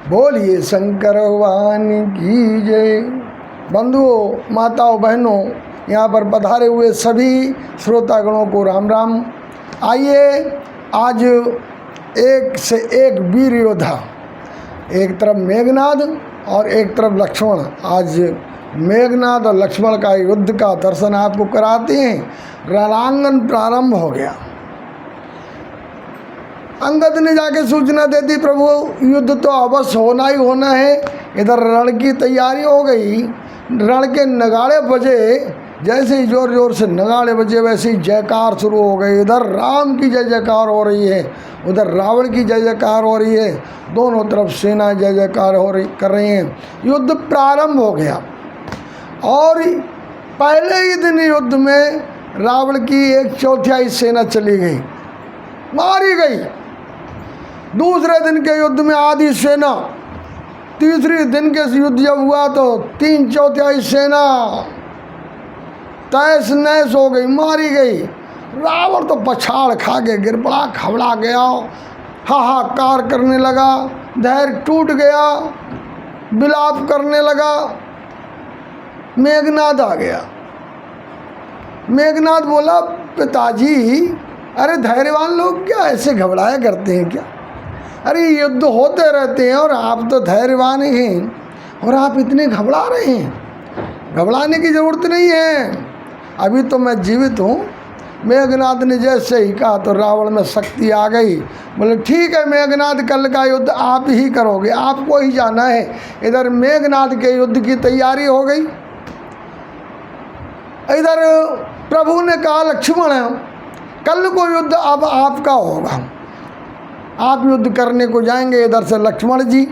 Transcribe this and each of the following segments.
बोलिए शंकर भगवान की जय। बंधुओं, माताओं, बहनों, यहाँ पर पधारे हुए सभी श्रोतागणों को राम राम। आइए, आज एक से एक वीर योद्धा, एक तरफ मेघनाद और एक तरफ लक्ष्मण। आज मेघनाद और लक्ष्मण का युद्ध का दर्शन आपको कराते हैं। रणांगन प्रारंभ हो गया। अंगद ने जाके सूचना दे दी, प्रभु युद्ध तो अवश्य होना ही होना है। इधर रण की तैयारी हो गई। रण के नगाड़े बजे, जैसे ही जोर जोर से नगाड़े बजे वैसे ही जयकार शुरू हो गई। इधर राम की जय जयकार हो रही है, उधर रावण की जय जयकार हो रही है। दोनों तरफ सेना जय जयकार कर रही हैं। युद्ध प्रारंभ हो गया और पहले ही दिन युद्ध में रावण की 1/4 सेना चली गई, मारी गई। दूसरे दिन के युद्ध में आधी सेना, तीसरे दिन के युद्ध जब हुआ तो 3/4 सेना तहस नहस हो गई, मारी गई। रावण तो पछाड़ खा के गिर पड़ा, खबड़ा गया, हाहाकार करने लगा, धैर्य टूट गया, विलाप करने लगा। मेघनाद आ गया। मेघनाद बोला, पिताजी, अरे धैर्यवान लोग क्या ऐसे घबराया करते हैं क्या? अरे युद्ध होते रहते हैं और आप तो धैर्यवान हैं और आप इतने घबरा रहे हैं। घबराने की ज़रूरत नहीं है, अभी तो मैं जीवित हूँ। मेघनाद ने जैसे ही कहा तो रावण में शक्ति आ गई। बोले, ठीक है मेघनाद, कल का युद्ध आप ही करोगे, आपको ही जाना है। इधर मेघनाद के युद्ध की तैयारी हो गई। इधर प्रभु ने कहा, लक्ष्मण, कल को युद्ध अब आपका होगा, आप युद्ध करने को जाएंगे। इधर से लक्ष्मण जी,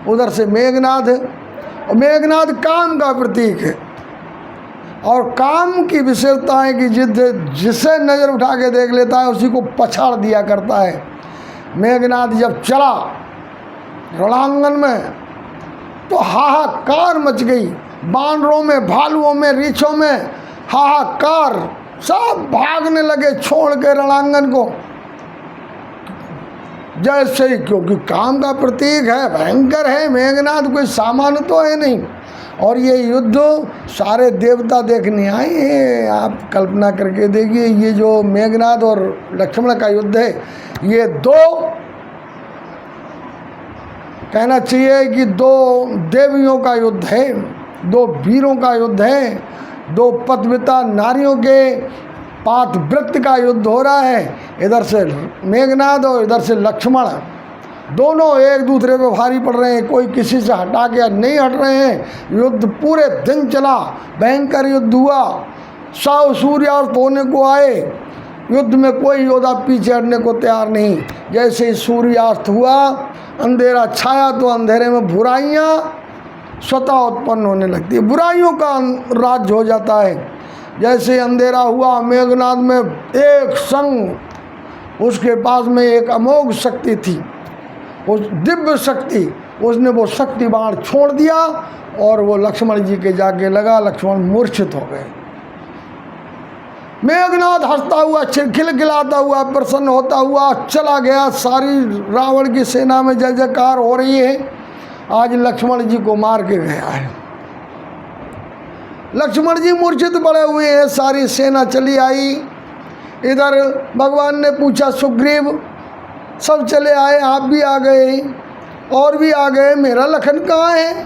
उधर से मेघनाद। और मेघनाद काम का प्रतीक है और काम की विशेषता है कि जिसे नज़र उठा के देख लेता है उसी को पछाड़ दिया करता है। मेघनाद जब चला रणांगन में तो हाहाकार मच गई। बानरों में, भालुओं में, रीछों में हाहाकार, सब भागने लगे छोड़ के रणांगन को। जैसे ही, क्योंकि काम का प्रतीक है, भयंकर है मेघनाद, कोई सामान्य तो है नहीं। और ये युद्ध सारे देवता देखने आए हैं। आप कल्पना करके देखिए, ये जो मेघनाद और लक्ष्मण का युद्ध है, ये कहना चाहिए कि 2 देवियों का युद्ध है, 2 वीरों का युद्ध है, 2 पतिव्रता नारियों के पातिव्रत का युद्ध हो रहा है। इधर से मेघनाद और इधर से लक्ष्मण, दोनों एक दूसरे पे भारी पड़ रहे हैं, कोई किसी से हटा के नहीं हट रहे हैं। युद्ध पूरे दिन चला, भयंकर युद्ध हुआ। 100 सूर्यास्त होने को आए, युद्ध में कोई योद्धा पीछे हटने को तैयार नहीं। जैसे ही सूर्यास्त हुआ, अंधेरा छाया तो अंधेरे में बुराइयाँ स्वतः उत्पन्न होने लगती है, बुराइयों का राज्य हो जाता है। जैसे अंधेरा हुआ, मेघनाद में एक संग उसके पास में एक अमोघ शक्ति थी, उस दिव्य शक्ति, उसने वो शक्ति बाण छोड़ दिया और वो लक्ष्मण जी के जाके लगा। लक्ष्मण मूर्छित हो गए। मेघनाद हंसता हुआ, खिलखिलाता हुआ, प्रसन्न होता हुआ चला गया। सारी रावण की सेना में जय जयकार हो रही है, आज लक्ष्मण जी को मार के गया है। लक्ष्मण जी मूर्छित पड़े हुए हैं, सारी सेना चली आई। इधर भगवान ने पूछा, सुग्रीव, सब चले आए, आप भी आ गए और भी आ गए, मेरा लखन कहाँ है?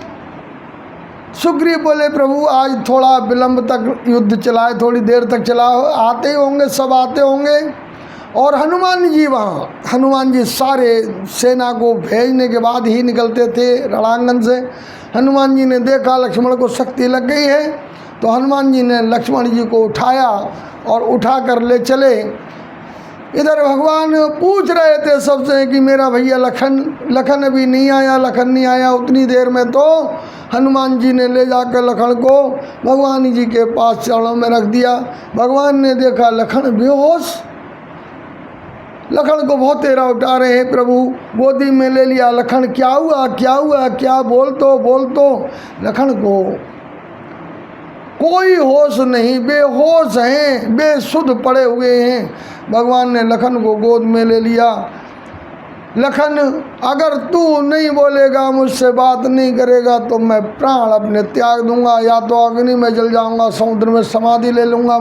सुग्रीव बोले, प्रभु आज थोड़ा विलंब तक युद्ध चला है, थोड़ी देर तक चला, आते ही होंगे, सब आते होंगे। और हनुमान जी वहाँ, हनुमान जी सारे सेना को भेजने के बाद ही निकलते थे रणांगन से। हनुमान जी ने देखा लक्ष्मण को शक्ति लग गई है, तो हनुमान जी ने लक्ष्मण जी को उठाया और उठा कर ले चले। इधर भगवान पूछ रहे थे सबसे कि मेरा भैया लखन अभी नहीं आया, लखन नहीं आया। उतनी देर में तो हनुमान जी ने ले जाकर लखन को भगवान जी के पास चरणों में रख दिया। भगवान ने देखा लखन बेहोश, लखन को बहुत तेरा उठा रहे हैं, प्रभु गोदी में ले लिया। लखन, क्या हुआ क्या हुआ, क्या बोल तो। लखन को कोई होश नहीं, बेहोश हैं, बेसुध पड़े हुए हैं। भगवान ने लखन को गोद में ले लिया। लखन अगर तू नहीं बोलेगा, मुझसे बात नहीं करेगा तो मैं प्राण अपने त्याग दूंगा, या तो अग्नि में जल जाऊंगा, समुद्र में समाधि ले लूँगा,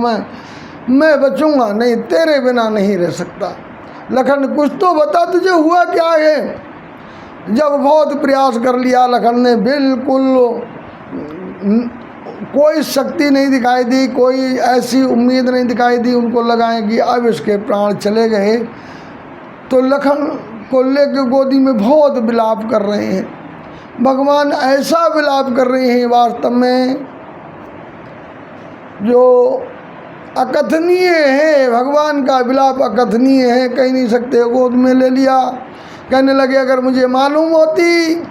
मैं बचूंगा नहीं, तेरे बिना नहीं रह सकता। लखन कुछ तो बता, तुझे हुआ क्या है? जब बहुत प्रयास कर लिया लखन ने, बिल्कुल कोई शक्ति नहीं दिखाई दी, कोई ऐसी उम्मीद नहीं दिखाई दी उनको लगाएं कि अब इसके प्राण चले गए, तो लखन को लेकर गोदी में बहुत विलाप कर रहे हैं। भगवान ऐसा विलाप कर रहे हैं वास्तव में जो अकथनीय है। भगवान का विलाप अकथनीय है, कह नहीं सकते। गोद में ले लिया, कहने लगे अगर मुझे मालूम होती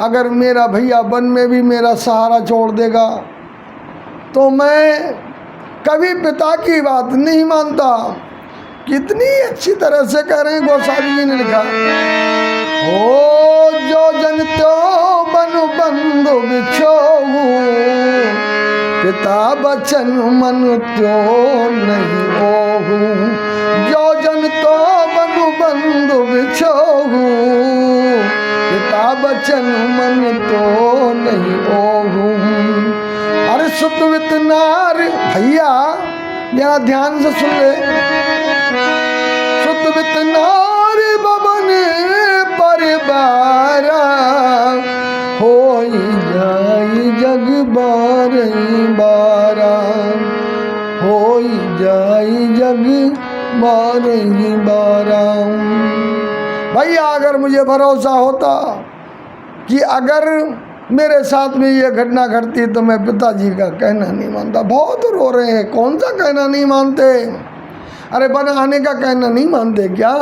अगर मेरा भैया वन में भी मेरा सहारा छोड़ देगा तो मैं कभी पिता की बात नहीं मानता। कितनी अच्छी तरह से कह रहे हैं गोसावी जी ने लिखा, ओ जो जन त्यो बनु बंधु बिछोहू, पिता बचन मन त्यो नहीं ओहू। जो जन तो बनु बंधु बिछोहू, पिता बचन मन तो नहीं ओहू। अरे सुतवित नार, भैया जरा ध्यान से सुन ले, सुतवित नार बबन परिवारा, होई जाई जग बारही बारा, होई जाई जग बारही बारा। भैया अगर मुझे भरोसा होता कि अगर मेरे साथ में ये घटना घटती तो मैं पिताजी का कहना नहीं मानता। बहुत रो रहे हैं, कौन सा कहना नहीं मानते? अरे बन आने का कहना नहीं मानते क्या?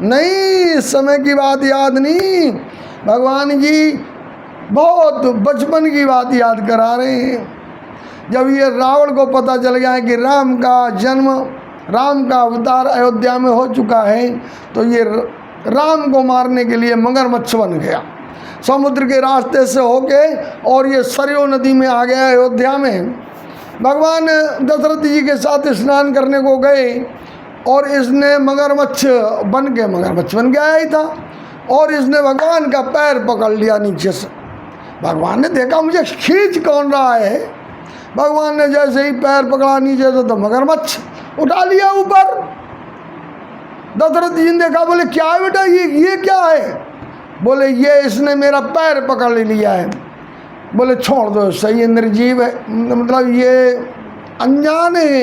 नहीं, इस समय की बात याद नहीं, भगवान जी बहुत बचपन की बात याद करा रहे हैं। जब ये रावण को पता चल गया है कि राम का जन्म, राम का अवतार अयोध्या में हो चुका है, तो ये राम को मारने के लिए मगरमच्छ बन गया, समुद्र के रास्ते से होके, और ये सरयू नदी में आ गया अयोध्या में। भगवान दशरथ जी के साथ स्नान करने को गए और इसने मगरमच्छ बन के आया ही था, और इसने भगवान का पैर पकड़ लिया नीचे से। भगवान ने देखा मुझे खींच कौन रहा है, भगवान ने जैसे ही पैर पकड़ा नीचे से तो मगरमच्छ उठा लिया ऊपर। दशरथ जी ने देखा, बोले क्या है बेटा, ये क्या है? बोले ये इसने मेरा पैर पकड़ लिया है। बोले छोड़ दो, सही निर्जीव है, मतलब ये अनजान है,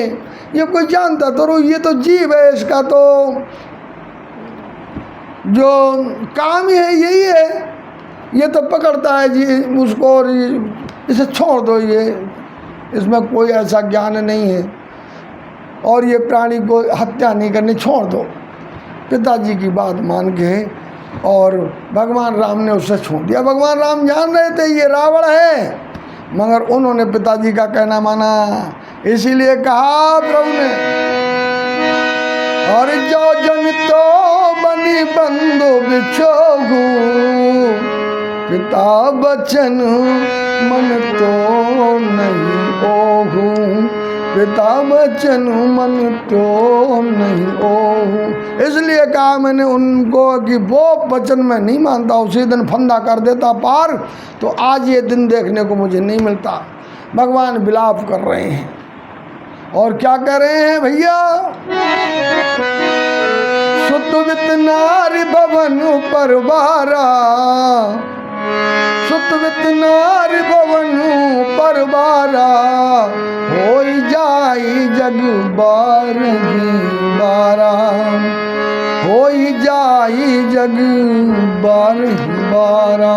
ये कोई जानता तो ये तो जीव है, इसका तो जो काम ही है यही है, ये तो पकड़ता है जी उसको, और इसे छोड़ दो, ये इसमें कोई ऐसा ज्ञान नहीं है, और ये प्राणी को हत्या नहीं करनी, छोड़ दो। पिताजी की बात मान के और भगवान राम ने उसे छोड़ दिया। भगवान राम जान रहे थे ये रावण है, मगर उन्होंने पिताजी का कहना माना, इसीलिए कहा प्रभु ने, और जो जन तो बनी बंधु बिछोहू, पिता बचन मन तो नहीं ओहू, पिता बचन मन तो नहीं ओहू। इसलिए कहा मैंने उनको कि वो वचन मैं नहीं मानता, उसी दिन फंदा कर देता पार, तो आज ये दिन देखने को मुझे नहीं मिलता। भगवान विलाप कर रहे हैं, और क्या कह रहे हैं भैया, सुतवित नारी भवन परवारा, सुतवित नारी भवन परवारा, होई जाई जग बारही बारा, होई जाई जग बारही बारा।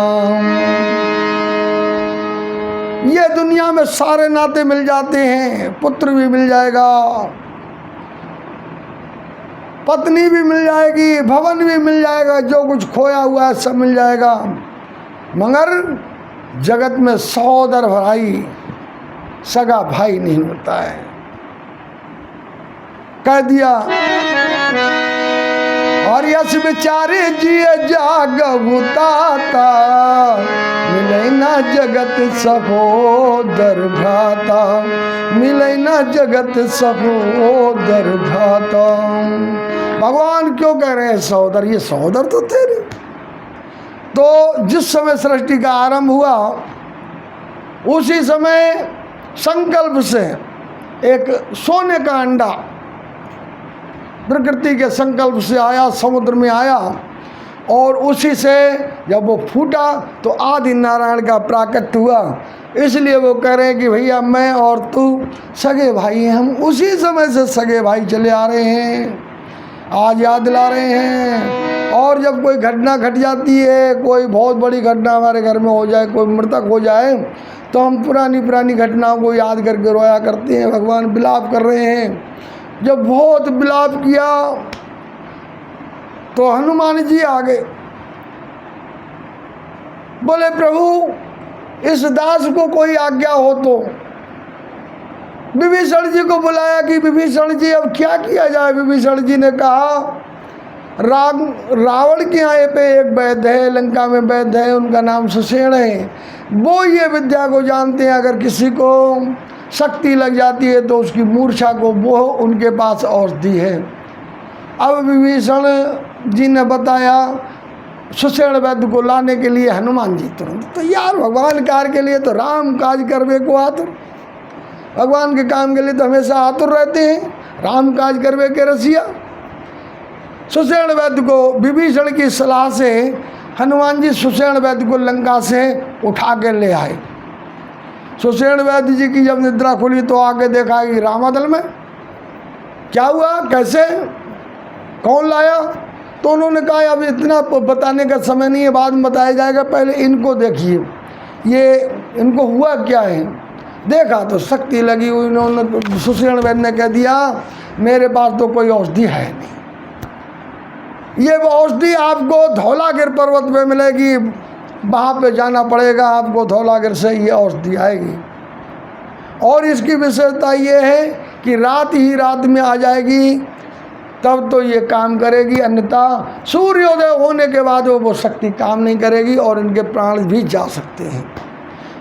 ये दुनिया में सारे नाते मिल जाते हैं, पुत्र भी मिल जाएगा, पत्नी भी मिल जाएगी, भवन भी मिल जाएगा, जो कुछ खोया हुआ है सब मिल जाएगा, मगर जगत में सहोदर भाई, सगा भाई नहीं मिलता है। कह दिया, और यश बेचारे जिए जागवताता, मिले ना जगत सहोदर भ्राता, मिले ना जगत सहोदर भ्राता। भगवान क्यों कह रहे हैं सहोदर? ये सहोदर तो तेरे। तो जिस समय सृष्टि का आरंभ हुआ उसी समय संकल्प से एक सोने का अंडा प्रकृति के संकल्प से आया, समुद्र में आया, और उसी से जब वो फूटा तो आदि नारायण का प्राकट्य हुआ। इसलिए वो कह रहे हैं कि भैया मैं और तू सगे भाई हैं, हम उसी समय से सगे भाई चले आ रहे हैं, आज याद दिला रहे हैं। और जब कोई घटना घट जाती है, कोई बहुत बड़ी घटना हमारे घर में हो जाए, कोई मृतक हो जाए, तो हम पुरानी पुरानी घटनाओं को याद करके रोया करते हैं। भगवान विलाप कर रहे हैं। जब बहुत विलाप किया तो हनुमान जी आ गए, बोले प्रभु इस दास को कोई आज्ञा हो तो। विभीषण जी को बुलाया कि विभीषण जी अब क्या किया जाए। विभीषण जी ने कहा रावण के यहाँ पे एक वैद्य है, लंका में वैद्य है, उनका नाम सुषेण है, वो ये विद्या को जानते हैं। अगर किसी को शक्ति लग जाती है तो उसकी मूर्छा को वो उनके पास औषधि है। अब विभीषण जी ने बताया, सुषेण वैद्य को लाने के लिए हनुमान जी तुरंत तैयार। भगवान कार्य के लिए तो राम काज करवे को आतुर, भगवान के काम के लिए तो हमेशा आतुर रहते हैं, राम काज करवे के रसिया। सुषेण वैद्य को विभीषण की सलाह से हनुमान जी सुषेण वैद्य को लंका से उठा के ले आए। सुषेण वैद्य जी की जब निद्रा खुली तो आके देखा कि रामादल में क्या हुआ, कैसे, कौन लाया। तो उन्होंने कहा अब इतना बताने का समय नहीं है, बाद में बताया जाएगा, पहले इनको देखिए ये इनको हुआ क्या है। देखा तो शक्ति लगी हुई। उन्होंने सुषेण वैद्य ने कह दिया मेरे पास तो कोई औषधि है नहीं, ये औषधि आपको धौलागिर पर्वत पे मिलेगी, वहाँ पे जाना पड़ेगा आपको, धौलागिर से ये औषधि आएगी। और इसकी विशेषता ये है कि रात ही रात में आ जाएगी, तब तो ये काम करेगी, अन्यथा सूर्योदय होने के बाद वो शक्ति काम नहीं करेगी और इनके प्राण भी जा सकते हैं,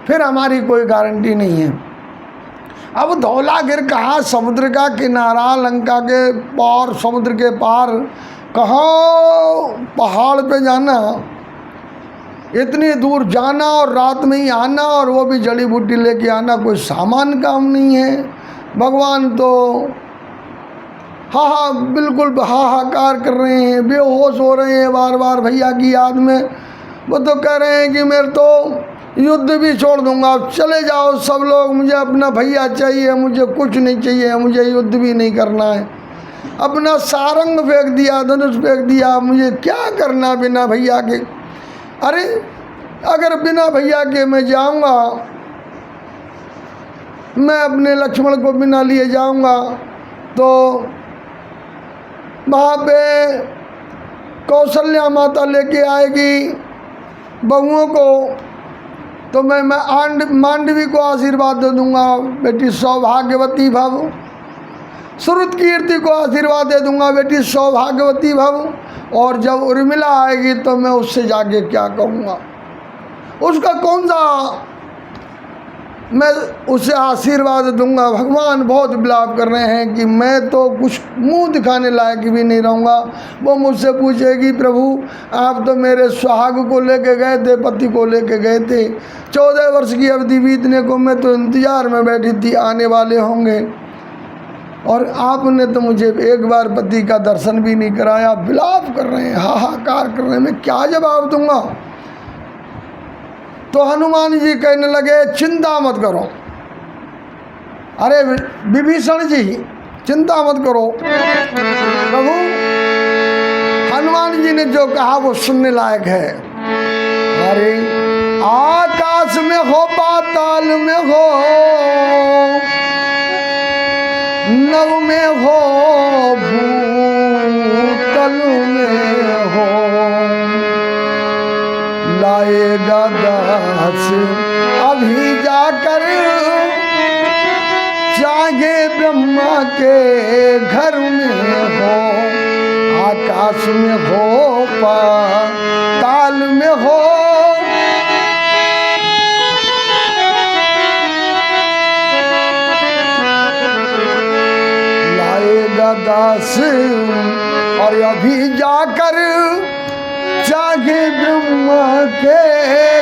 फिर हमारी कोई गारंटी नहीं है। अब धौलागिर कहाँ, समुद्र का किनारा, लंका के पार, समुद्र के पार, कहाँ पहाड़ पे जाना, इतनी दूर जाना और रात में ही आना, और वो भी जड़ी बूटी लेके आना कोई सामान्य काम नहीं है। भगवान तो बिल्कुल हाहाकार कर रहे हैं, बेहोश हो रहे हैं बार बार भैया की याद में। वो तो कह रहे हैं कि मेरे तो युद्ध भी छोड़ दूंगा, चले जाओ सब लोग, मुझे अपना भैया चाहिए, मुझे कुछ नहीं चाहिए, मुझे युद्ध भी नहीं करना है। अपना सारंग फेंक दिया, धनुष फेंक दिया, मुझे क्या करना बिना भैया के। अरे अगर बिना भैया के मैं जाऊंगा, मैं अपने लक्ष्मण को बिना लिए जाऊंगा तो वहाँ पे कौशल्या माता लेके आएगी बहुओं को, तो मैं मांडवी को आशीर्वाद दे दूंगा, बेटी सौभाग्यवती भव। श्रुत कीर्ति को आशीर्वाद दे दूंगा, बेटी सौभाग्यवती भव। और जब उर्मिला आएगी तो मैं उससे जाके क्या कहूँगा, उसका कौन सा मैं उसे आशीर्वाद दूंगा। भगवान बहुत विलाप कर रहे हैं कि मैं तो कुछ मुंह दिखाने लायक भी नहीं रहूँगा। वो मुझसे पूछेगी प्रभु आप तो मेरे सुहाग को लेके गए थे, पति को लेके गए थे, 14 वर्ष की अवधि बीतने को मैं तो इंतजार में बैठी थी आने वाले होंगे, और आपने तो मुझे एक बार पति का दर्शन भी नहीं कराया। विलाप कर रहे हैं, हाहाकार कर रहे हैं, मैं क्या जवाब दूंगा। तो हनुमान जी कहने लगे चिंता मत करो। अरे विभीषण जी चिंता मत करो, प्रभु हनुमान जी ने जो कहा वो सुनने लायक है। अरे आकाश में हो, पाताल में हो, नव में हो, भूतल में हो, लाएगा दास अभी जाकर, चाहे ब्रह्मा के घर में हो, आकाश में हो, पाताल में हो, लाएगा दास और अभी जाकर चाहे ब्रह्मा के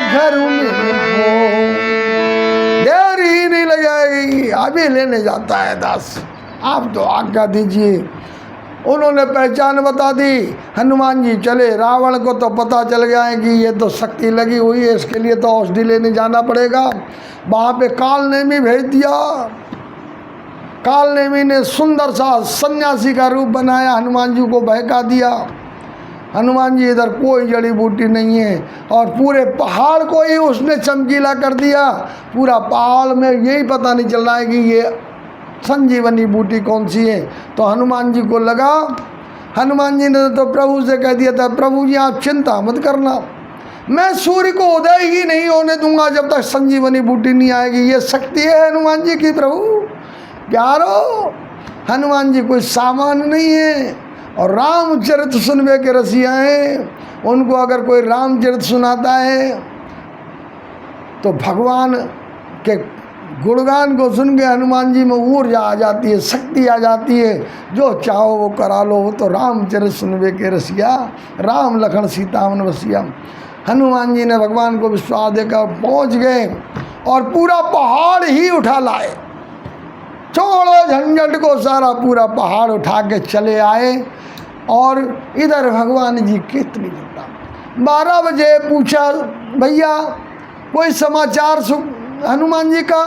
घर में हो, देरी नहीं लगेगी, अभी लेने जाता है दास, आप तो आज्ञा दीजिए। उन्होंने पहचान बता दी। हनुमान जी चले। रावण को तो पता चल गया है कि ये तो शक्ति लगी हुई है, इसके लिए तो औषधि लेने जाना पड़ेगा। वहाँ पे कालनेमी भेज दिया। कालनेमी ने सुंदर सा सन्यासी का रूप बनाया, हनुमान जी को बहका दिया। हनुमान जी इधर कोई जड़ी बूटी नहीं है, और पूरे पहाड़ को ही उसने चमकीला कर दिया। पूरा पहाड़ में यही पता नहीं चल रहा है कि ये संजीवनी बूटी कौन सी है। तो हनुमान जी को लगा, हनुमान जी ने तो प्रभु से कह दिया था, प्रभु जी आप चिंता मत करना, मैं सूर्य को उदय ही नहीं होने दूंगा जब तक संजीवनी बूटी नहीं आएगी। ये शक्ति है हनुमान जी की। प्रभु प्यारो, हनुमान जी कोई सामान्य नहीं है, और रामचरित सुनवे के रसिया हैं। उनको अगर कोई रामचरित सुनाता है तो भगवान के गुणगान को सुन के हनुमान जी में ऊर्जा आ जाती है, शक्ति आ जाती है। जो चाहो वो करा लो, वो तो रामचरित सुनवे के रसिया, राम लखन सीता मन बसिया। हनुमान जी ने भगवान को विश्वास देकर पहुँच गए और पूरा पहाड़ ही उठा लाए। छोड़ो झंझट को, सारा पूरा पहाड़ उठा के चले आए। और इधर भगवान जी कितनी चिंता। 12 बजे पूछा, भैया कोई समाचार हनुमान जी का?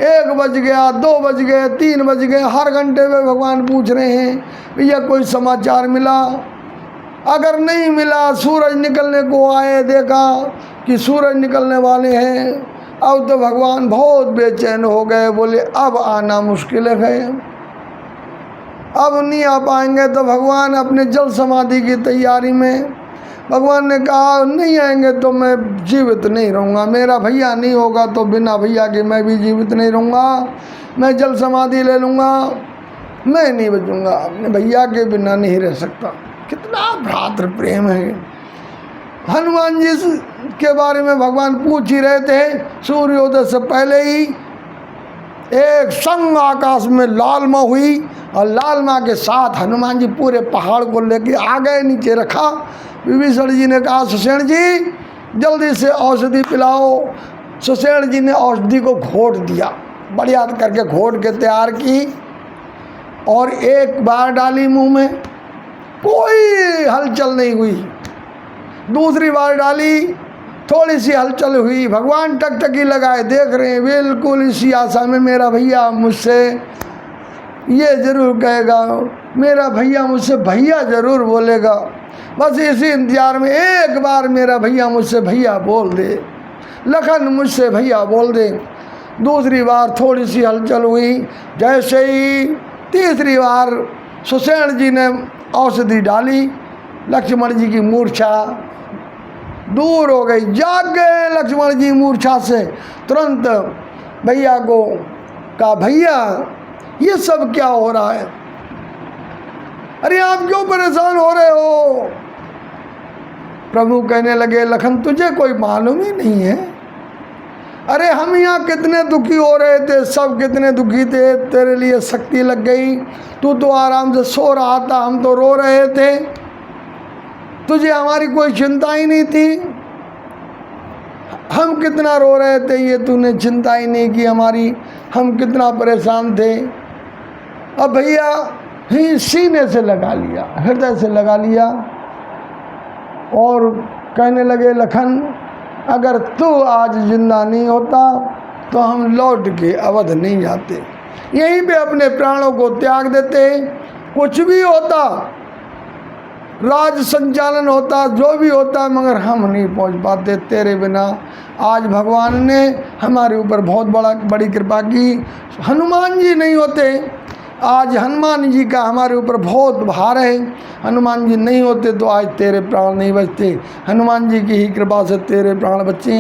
1 बज गया, 2 बज गए, 3 बज गए, हर घंटे में भगवान पूछ रहे हैं, भैया कोई समाचार मिला? अगर नहीं मिला, सूरज निकलने को आए, देखा कि सूरज निकलने वाले हैं। अब तो भगवान बहुत बेचैन हो गए, बोले अब आना मुश्किल है, अब नहीं आ पाएंगे। तो भगवान अपने जल समाधि की तैयारी में, भगवान ने कहा नहीं आएंगे तो मैं जीवित नहीं रहूँगा, मेरा भैया नहीं होगा तो बिना भैया के मैं भी जीवित नहीं रहूँगा, मैं जल समाधि ले लूँगा, मैं नहीं बचूँगा, अपने भैया के बिना नहीं रह सकता। कितना भ्रातृ प्रेम है। हनुमान जी के बारे में भगवान पूछ ही रहे थे। सूर्योदय से पहले ही एक संग आकाश में लालमा हुई, और लालमा के साथ हनुमान जी पूरे पहाड़ को लेके आ गए, नीचे रखा। विभीषण जी ने कहा, सुषेण जी जल्दी से औषधि पिलाओ। सुषेण जी ने औषधि को घोट दिया, बढ़िया करके घोट के तैयार की, और एक बार डाली मुंह में, कोई हलचल नहीं हुई। दूसरी बार डाली, थोड़ी सी हलचल हुई। भगवान टकटकी लगाए देख रहे हैं, बिल्कुल इसी आशा में मेरा भैया मुझसे ये जरूर कहेगा, मेरा भैया मुझसे भैया जरूर बोलेगा। बस इसी इंतजार में एक बार मेरा भैया मुझसे भैया बोल दे, लखन मुझसे भैया बोल दे। दूसरी बार थोड़ी सी हलचल हुई। जैसे ही तीसरी बार सुषेण जी ने औषधि डाली, लक्ष्मण जी की मूर्छा दूर हो गई, जाग गए लक्ष्मण जी मूर्छा से। तुरंत भैया को कहा, भैया ये सब क्या हो रहा है? अरे आप क्यों परेशान हो रहे हो? प्रभु कहने लगे, लखन तुझे कोई मालूम ही नहीं है। अरे हम यहाँ कितने दुखी हो रहे थे, सब कितने दुखी थे, तेरे लिए शक्ति लग गई, तू तो आराम से सो रहा था, हम तो रो रहे थे, तुझे हमारी कोई चिंता ही नहीं थी। हम कितना रो रहे थे, ये तूने चिंता ही नहीं की हमारी, हम कितना परेशान थे। अब भैया ही सीने से लगा लिया, हृदय से लगा लिया, और कहने लगे, लखन अगर तू आज जिंदा नहीं होता तो हम लौट के अवध नहीं जाते, यहीं पे अपने प्राणों को त्याग देते। कुछ भी होता, राज संचालन होता, जो भी होता, मगर हम नहीं पहुंच पाते तेरे बिना। आज भगवान ने हमारे ऊपर बहुत बड़ी कृपा की। हनुमान जी नहीं होते, आज हनुमान जी का हमारे ऊपर बहुत भार है। हनुमान जी नहीं होते तो आज तेरे प्राण नहीं बचते। हनुमान जी की ही कृपा से तेरे प्राण बचे हैं।